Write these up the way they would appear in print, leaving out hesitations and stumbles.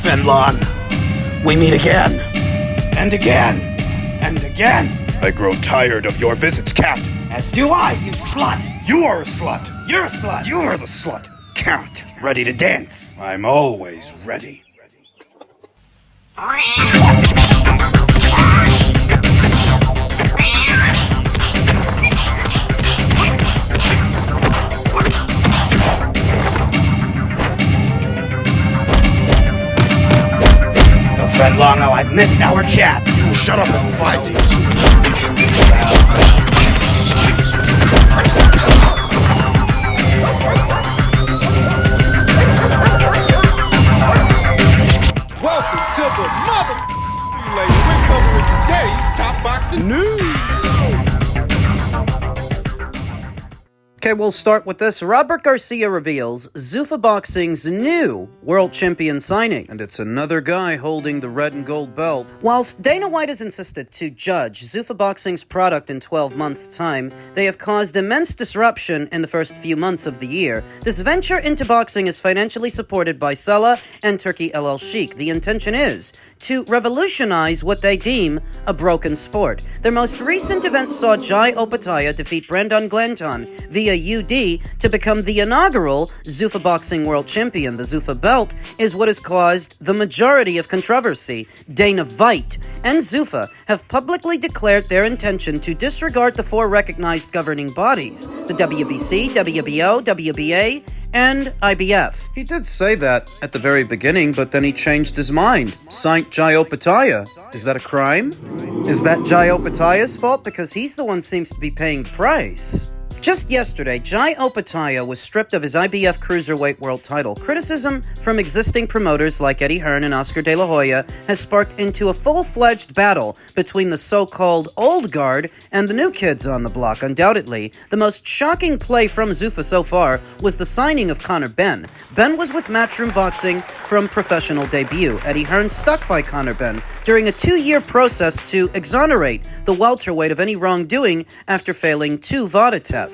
Fenlon, we meet again. And again. And again. I grow tired of your visits, cat. As do I, you slut. You are a slut. You're a slut. You are the slut. Cat, ready to dance. I'm always ready. Fenlongo, I've missed our chats. Shut up and fight. Welcome to the mother relay. We're covering today's top boxing news. Okay, we'll start with this. Robert Garcia reveals Zuffa Boxing's new world champion signing. And it's another guy holding the red and gold belt. Whilst Dana White has insisted to judge Zuffa Boxing's product in 12 months' time, they have caused immense disruption in the first few months of the year. This venture into boxing is financially supported by Sella and Turkey LL Sheikh. The intention is to revolutionize what they deem a broken sport. Their most recent event saw Jai Opetaia defeat Brandon Glanton via UD to become the inaugural Zuffa Boxing World Champion. The Zuffa belt is what has caused the majority of controversy. Dana White and Zuffa have publicly declared their intention to disregard the four recognized governing bodies, the WBC, WBO, WBA, and IBF. He did say that at the very beginning, but then he changed his mind. Signed Jai Opetaia. Is that a crime? Is that Jai Opetaia's fault? Because he's the one seems to be paying the price. Just yesterday, Jai Opetaia was stripped of his IBF Cruiserweight World title. Criticism from existing promoters like Eddie Hearn and Oscar De La Hoya has sparked into a full-fledged battle between the so-called old guard and the new kids on the block. Undoubtedly, the most shocking play from Zuffa so far was the signing of Conor Benn. Benn was with Matchroom Boxing from professional debut. Eddie Hearn stuck by Conor Benn during a 2-year process to exonerate the welterweight of any wrongdoing after failing 2 VADA tests.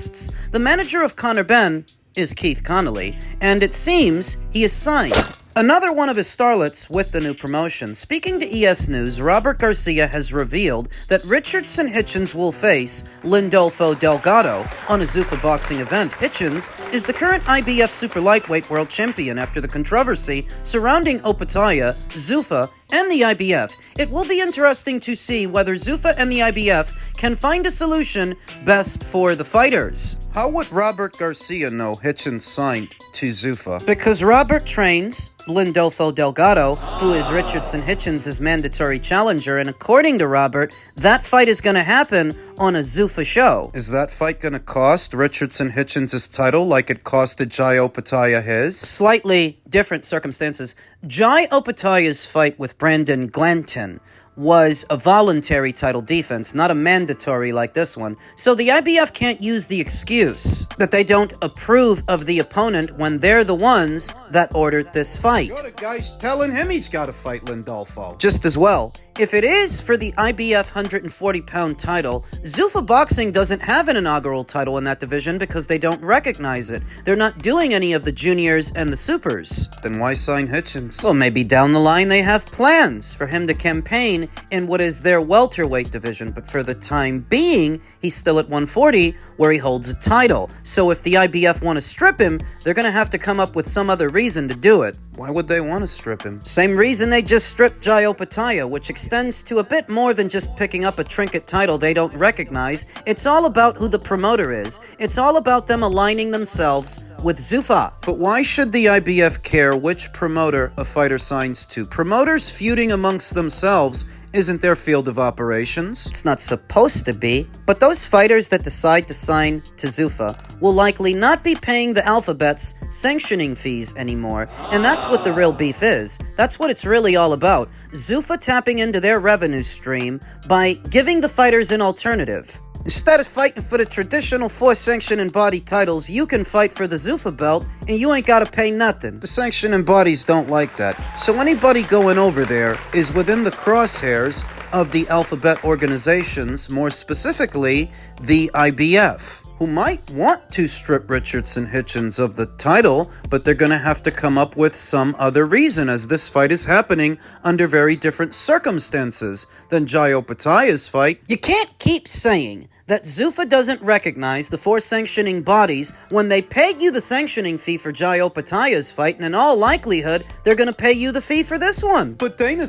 The manager of Conor Benn is Keith Connolly, and it seems he is signed. Another one of his starlets with the new promotion. Speaking to ES News, Robert Garcia has revealed that Richardson Hitchins will face Lindolfo Delgado on a Zuffa boxing event. Hitchins is the current IBF Super Lightweight World Champion after the controversy surrounding Opetaia, Zuffa, and the IBF. It will be interesting to see whether Zuffa and the IBF can find a solution best for the fighters. How would Robert Garcia know Hitchins signed to Zuffa? Because Robert trains Lindolfo Delgado, who is Richardson Hitchins' mandatory challenger, and according to Robert, that fight is going to happen on a Zuffa show. Is that fight going to cost Richardson Hitchins' title like it costed Jai Opetaia his? Slightly different circumstances. Jai Opetaia's fight with Brandon Glanton was a voluntary title defense, not a mandatory like this one. So the IBF can't use the excuse that they don't approve of the opponent when they're the ones that ordered this fight. You're the guy's telling him he's got to fight Lindolfo. Just as well. If it is for the IBF 140-pound title, Zuffa Boxing doesn't have an inaugural title in that division because they don't recognize it. They're not doing any of the juniors and the supers. Then why sign Hitchins? Well, maybe down the line they have plans for him to campaign in what is their welterweight division, but for the time being, he's still at 140, where he holds a title. So if the IBF want to strip him, they're going to have to come up with some other reason to do it. Why would they want to strip him? Same reason they just stripped Jai Opetaia, which extends to a bit more than just picking up a trinket title they don't recognize. It's all about who the promoter is. It's all about them aligning themselves with Zuffa. But why should the IBF care which promoter a fighter signs to? Promoters feuding amongst themselves isn't their field of operations. It's not supposed to be. But those fighters that decide to sign to Zuffa will likely not be paying the alphabet's sanctioning fees anymore. And that's what the real beef is. That's what it's really all about. Zuffa tapping into their revenue stream by giving the fighters an alternative. Instead of fighting for the traditional 4 sanction and body titles, you can fight for the Zuffa belt and you ain't gotta pay nothing. The sanction and bodies don't like that. So anybody going over there is within the crosshairs of the alphabet organizations, more specifically the IBF. who might want to strip Richardson Hitchins of the title, but they're going to have to come up with some other reason, as this fight is happening under very different circumstances than Jayo Pataya's fight. You can't keep saying that Zuffa doesn't recognize the four sanctioning bodies when they paid you the sanctioning fee for Jayo Pataya's fight, and in all likelihood, they're gonna pay you the fee for this one. But Dana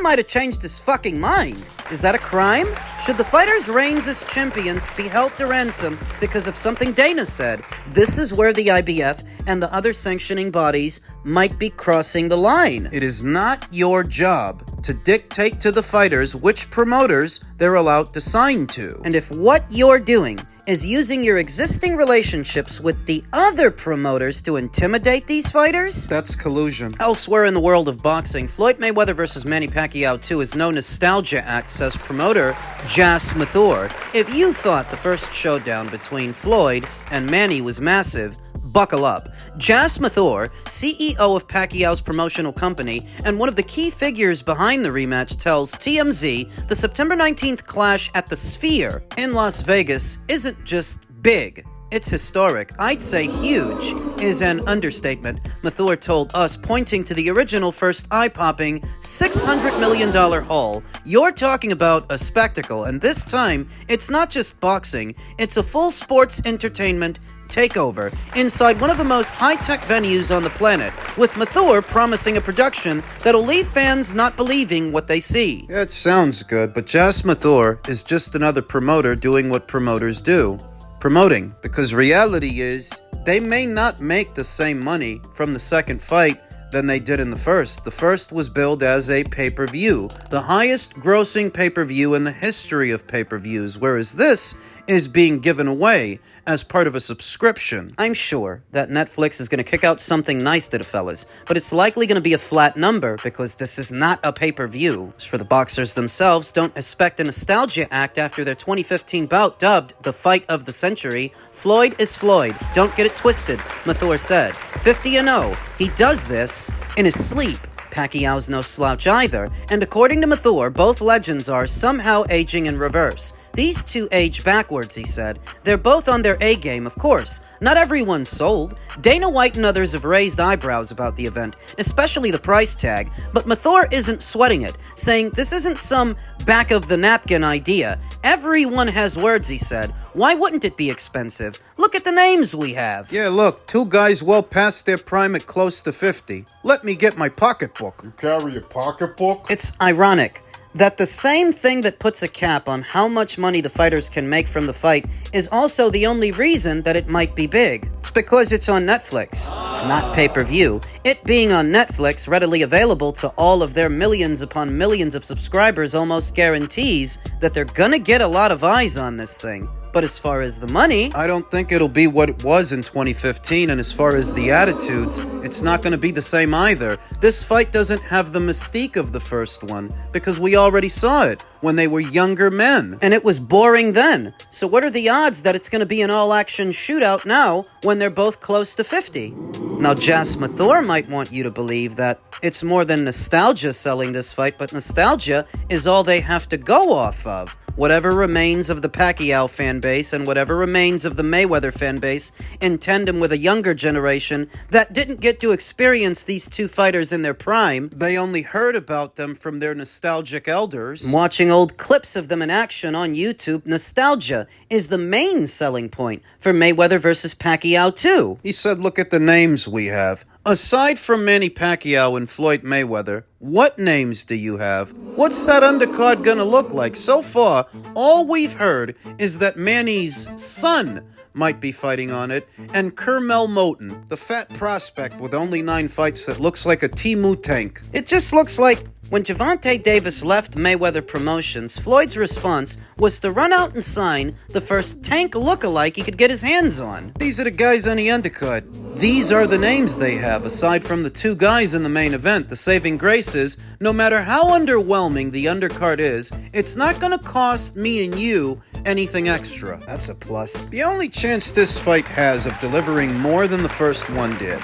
might have changed his fucking mind. Is that a crime? Should the fighters' reigns as champions be held to ransom because of something Dana said? This is where the IBF and the other sanctioning bodies might be crossing the line. It is not your job to dictate to the fighters which promoters they're allowed to sign to. And if what you're doing is using your existing relationships with the other promoters to intimidate these fighters, that's collusion. Elsewhere in the world of boxing, Floyd Mayweather vs. Manny Pacquiao 2 is no nostalgia act, says promoter Jas Mathur. If you thought the first showdown between Floyd and Manny was massive, buckle up. Jas Mathur, CEO of Pacquiao's promotional company and one of the key figures behind the rematch, tells TMZ the September 19th clash at the Sphere in Las Vegas isn't just big. It's historic. I'd say huge is an understatement, Mathur told us, pointing to the original first eye-popping $600 million haul. You're talking about a spectacle, and this time, it's not just boxing, it's a full sports entertainment takeover inside one of the most high-tech venues on the planet, with Mathur promising a production that'll leave fans not believing what they see. Yeah, it sounds good, but Jas Mathur is just another promoter doing what promoters do. Promoting, because reality is, they may not make the same money from the second fight than they did in the first. The first was billed as a pay-per-view, the highest grossing pay-per-view in the history of pay-per-views, whereas this is being given away as part of a subscription. I'm sure that Netflix is going to kick out something nice to the fellas, but it's likely going to be a flat number because this is not a pay-per-view. As for the boxers themselves, don't expect a nostalgia act after their 2015 bout dubbed the fight of the century. Floyd is Floyd. Don't get it twisted, Mathur said. 50-0. He does this in his sleep. Pacquiao's no slouch either, and according to Mathur, both legends are somehow aging in reverse. These two age backwards, he said. They're both on their A game, of course. Not everyone's sold. Dana White and others have raised eyebrows about the event, especially the price tag, but Mathur isn't sweating it, saying this isn't some back-of-the-napkin idea. Everyone has words, he said. Why wouldn't it be expensive? Look at the names we have. Yeah, look, two guys well past their prime at close to 50. Let me get my pocketbook. You carry a pocketbook? It's ironic that the same thing that puts a cap on how much money the fighters can make from the fight is also the only reason that it might be big. It's because it's on Netflix, not pay-per-view. It being on Netflix, readily available to all of their millions upon millions of subscribers, almost guarantees that they're gonna get a lot of eyes on this thing. But as far as the money, I don't think it'll be what it was in 2015, and as far as the attitudes, it's not going to be the same either. This fight doesn't have the mystique of the first one, because we already saw it when they were younger men, and it was boring then. So what are the odds that it's going to be an all-action shootout now, when they're both close to 50? Now, Jas Mathur might want you to believe that it's more than nostalgia selling this fight, but nostalgia is all they have to go off of. Whatever remains of the Pacquiao fan base and whatever remains of the Mayweather fan base in tandem with a younger generation that didn't get to experience these two fighters in their prime. They only heard about them from their nostalgic elders. Watching old clips of them in action on YouTube, nostalgia is the main selling point for Mayweather versus Pacquiao 2. He said, look at the names we have. Aside from Manny Pacquiao and Floyd Mayweather, what names do you have? What's that undercard gonna look like? So far, all we've heard is that Manny's son might be fighting on it, and Kermel Moton, the fat prospect with only 9 fights that looks like a Temu tank. It just looks like when Gervonta Davis left Mayweather Promotions, Floyd's response was to run out and sign the first tank lookalike he could get his hands on. These are the guys on the undercard. These are the names they have, aside from the 2 guys in the main event. The saving grace is, no matter how underwhelming the undercard is, it's not gonna cost me and you anything extra. That's a plus. The only chance this fight has of delivering more than the first one did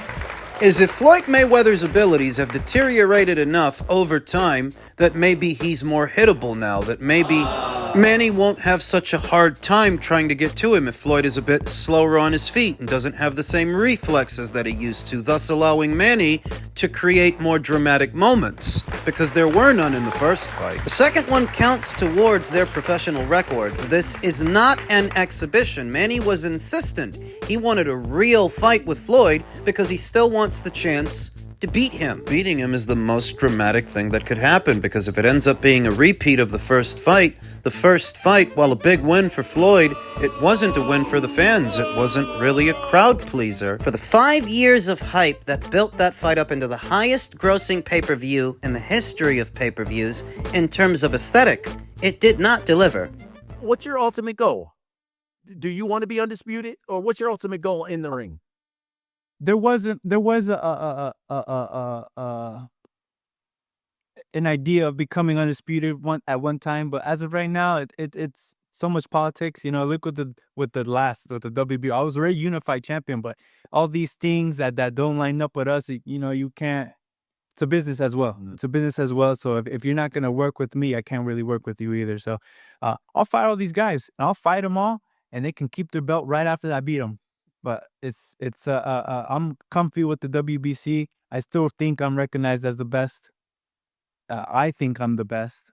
is if Floyd Mayweather's abilities have deteriorated enough over time that maybe he's more hittable now, that maybe Manny won't have such a hard time trying to get to him if Floyd is a bit slower on his feet and doesn't have the same reflexes that he used to, thus allowing Manny to create more dramatic moments, because there were none in the first fight. The second one counts towards their professional records. This is not an exhibition. Manny was insistent. He wanted a real fight with Floyd because he still wants the chance to beat him. Beating him is the most dramatic thing that could happen, because if it ends up being a repeat of the first fight, while a big win for Floyd, it wasn't a win for the fans. It wasn't really a crowd pleaser. For the 5 years of hype that built that fight up into the highest grossing pay-per-view in the history of pay-per-views in terms of aesthetic, it did not deliver. What's your ultimate goal? Do you want to be undisputed, or what's your ultimate goal in the ring? There was an idea of becoming undisputed at one time, but as of right now, it's so much politics. You know, look with the WB. I was already unified champion, but all these things that don't line up with us, you can't. It's a business as well. It's a business as well. So if you're not gonna work with me, I can't really work with you either. So I'll fight all these guys, and I'll fight them all, and they can keep their belt right after I beat them. But I'm comfy with the WBC. I still think I'm recognized as the best. I think I'm the best.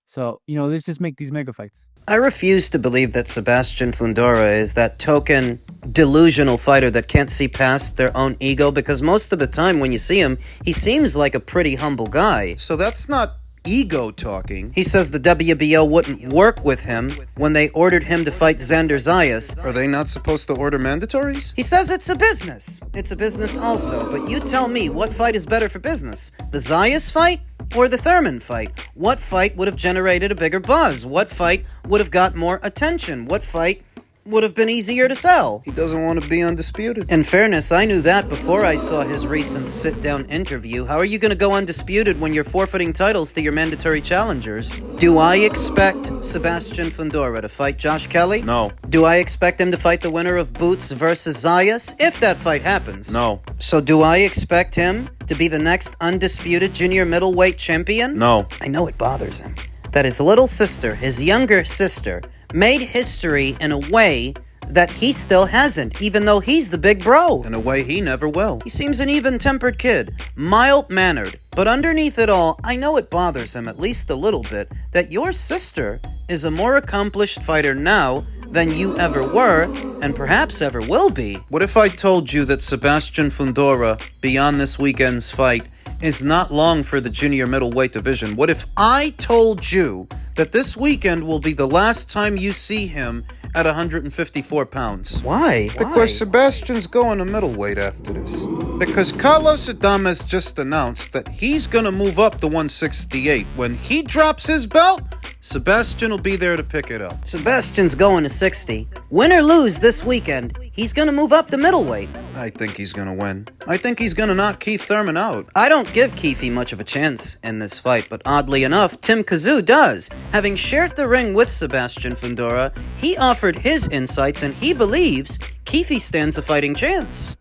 So, let's just make these mega fights. I refuse to believe that Sebastian Fundora is that token delusional fighter that can't see past their own ego, because most of the time when you see him, he seems like a pretty humble guy. So that's not ego talking. He says the WBO wouldn't work with him when they ordered him to fight Xander Zayas. Are they not supposed to order mandatories? He says it's a business. It's a business also, but you tell me, what fight is better for business? The Zayas fight or the Thurman fight? What fight would have generated a bigger buzz? What fight would have got more attention? What fight would have been easier to sell? He doesn't want to be undisputed. In fairness, I knew that before I saw his recent sit-down interview. How are you going to go undisputed when you're forfeiting titles to your mandatory challengers? Do I expect Sebastian Fundora to fight Josh Kelly? No. Do I expect him to fight the winner of Boots versus Zayas, if that fight happens? No. So do I expect him to be the next undisputed junior middleweight champion? No. I know it bothers him that his little sister, his younger sister, made history in a way that he still hasn't, even though he's the big bro. In a way he never will. He seems an even-tempered kid, mild-mannered, but underneath it all, I know it bothers him at least a little bit that your sister is a more accomplished fighter now than you ever were, and perhaps ever will be. What if I told you that Sebastian Fundora, beyond this weekend's fight, is not long for the junior middleweight division? What if I told you that this weekend will be the last time you see him at 154 pounds? Why? Because Sebastian's going to middleweight after this. Because Carlos Adames just announced that he's going to move up to 168. When he drops his belt, Sebastian will be there to pick it up. Sebastian's going to 60. Win or lose this weekend, he's going to move up to middleweight. I think he's going to win. I think he's going to knock Keith Thurman out. I don't give Keithy much of a chance in this fight, but oddly enough, Tim Kazoo does. Having shared the ring with Sebastian Fundora, he offered his insights, and he believes Keithy stands a fighting chance.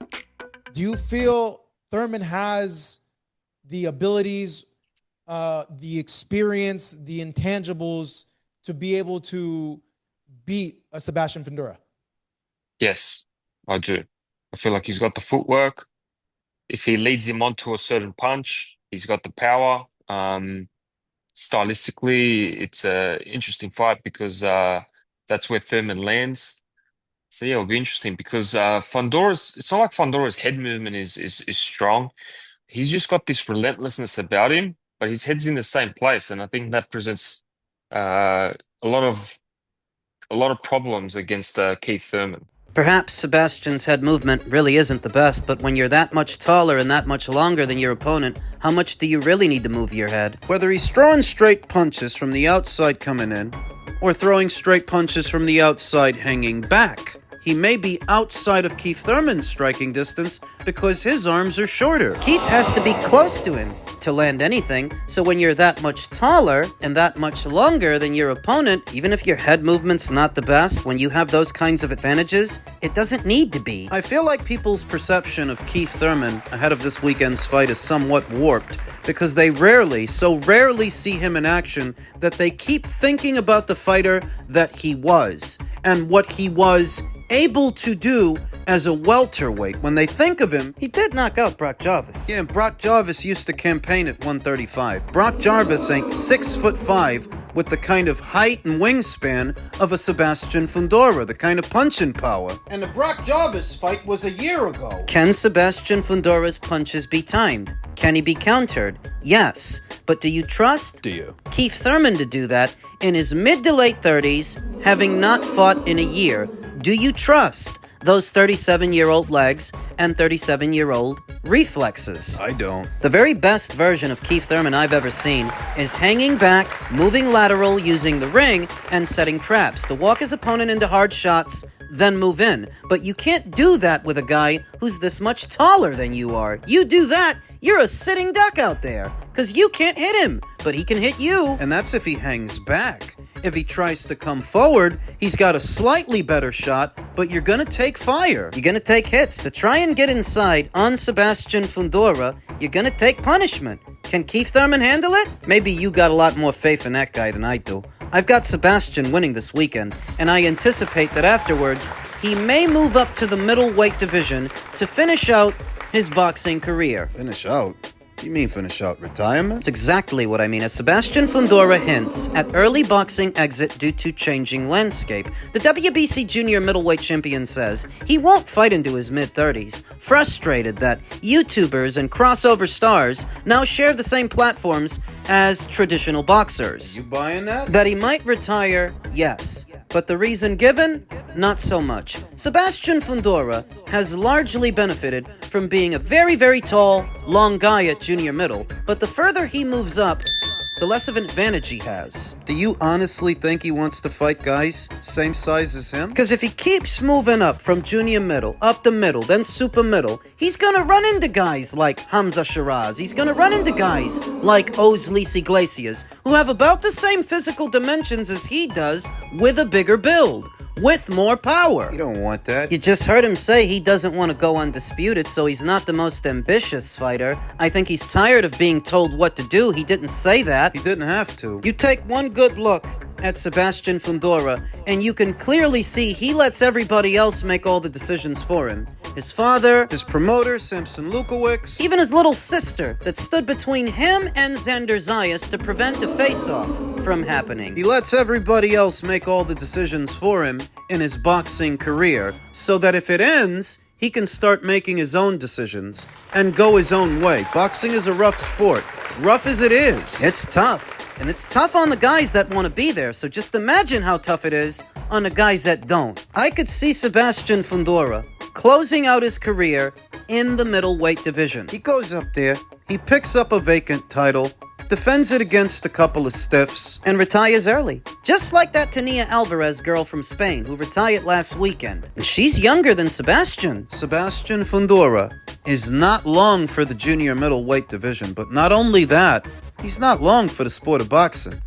Do you feel Thurman has the abilities, the experience, the intangibles to be able to beat a Sebastian Fundora? Yes, I do. I feel like he's got the footwork. If he leads him onto a certain punch, he's got the power. Stylistically, it's an interesting fight because that's where Thurman lands. So yeah, it'll be interesting because it's not like Fundora's head movement is strong. He's just got this relentlessness about him, but his head's in the same place, and I think that presents a lot of problems against Keith Thurman. Perhaps Sebastian's head movement really isn't the best, but when you're that much taller and that much longer than your opponent, how much do you really need to move your head? Whether he's throwing straight punches from the outside coming in, or throwing straight punches from the outside hanging back, he may be outside of Keith Thurman's striking distance because his arms are shorter. Keith has to be close to him to land anything, so when you're that much taller and that much longer than your opponent, even if your head movement's not the best, when you have those kinds of advantages, it doesn't need to be. I feel like people's perception of Keith Thurman ahead of this weekend's fight is somewhat warped, because they so rarely see him in action that they keep thinking about the fighter that he was, and what he was able to do as a welterweight. When they think of him, he did knock out Brock Jarvis. Yeah, Brock Jarvis used to campaign at 135. Brock Jarvis ain't 6'5" with the kind of height and wingspan of a Sebastian Fundora, the kind of punching power. And the Brock Jarvis fight was a year ago. Can Sebastian Fundora's punches be timed? Can he be countered? Yes. But do you trust Keith Thurman to do that in his mid to late 30s, having not fought in a year? Do you trust those 37-year-old legs and 37-year-old reflexes? I don't. The very best version of Keith Thurman I've ever seen is hanging back, moving lateral, using the ring, and setting traps to walk his opponent into hard shots, then move in. But you can't do that with a guy who's this much taller than you are. You do that, you're a sitting duck out there, because you can't hit him, but he can hit you. And that's if he hangs back. If he tries to come forward, he's got a slightly better shot, but you're gonna take fire. You're gonna take hits. To try and get inside on Sebastian Fundora, you're gonna take punishment. Can Keith Thurman handle it? Maybe you got a lot more faith in that guy than I do. I've got Sebastian winning this weekend, and I anticipate that afterwards, he may move up to the middleweight division to finish out his boxing career. Finish out? You mean finish out retirement? That's exactly what I mean. As Sebastian Fundora hints at early boxing exit due to changing landscape, the WBC junior middleweight champion says he won't fight into his mid-30s, frustrated that YouTubers and crossover stars now share the same platforms as traditional boxers. You buying that? That he might retire, yes. But the reason given? Not so much. Sebastian Fundora has largely benefited from being a very, very tall, long guy at junior middle, but the further he moves up, the less of an advantage he has. Do you honestly think he wants to fight guys same size as him? Because if he keeps moving up from junior middle, up to middle, then super middle, he's gonna run into guys like Hamza Shiraz. He's gonna run into guys like Oslis Iglesias, who have about the same physical dimensions as he does, with a bigger build, with more power. You don't want that. You just heard him say he doesn't want to go undisputed, so he's not the most ambitious fighter. I think he's tired of being told what to do. He didn't say that. He didn't have to. You take one good look at Sebastian Fundora, and you can clearly see he lets everybody else make all the decisions for him. His father, his promoter, Samson Lukowicz, even his little sister that stood between him and Xander Zayas to prevent a face-off from happening. He lets everybody else make all the decisions for him in his boxing career, so that if it ends, he can start making his own decisions and go his own way. Boxing is a rough sport. Rough as it is. It's tough. And it's tough on the guys that want to be there, so just imagine how tough it is on the guys that don't. I could see Sebastian Fundora closing out his career in the middleweight division. He goes up there, he picks up a vacant title, defends it against a couple of stiffs, and retires early. Just like that Tania Alvarez girl from Spain who retired last weekend. And she's younger than Sebastian. Sebastian Fundora is not long for the junior middleweight division, but not only that, he's not long for the sport of boxing.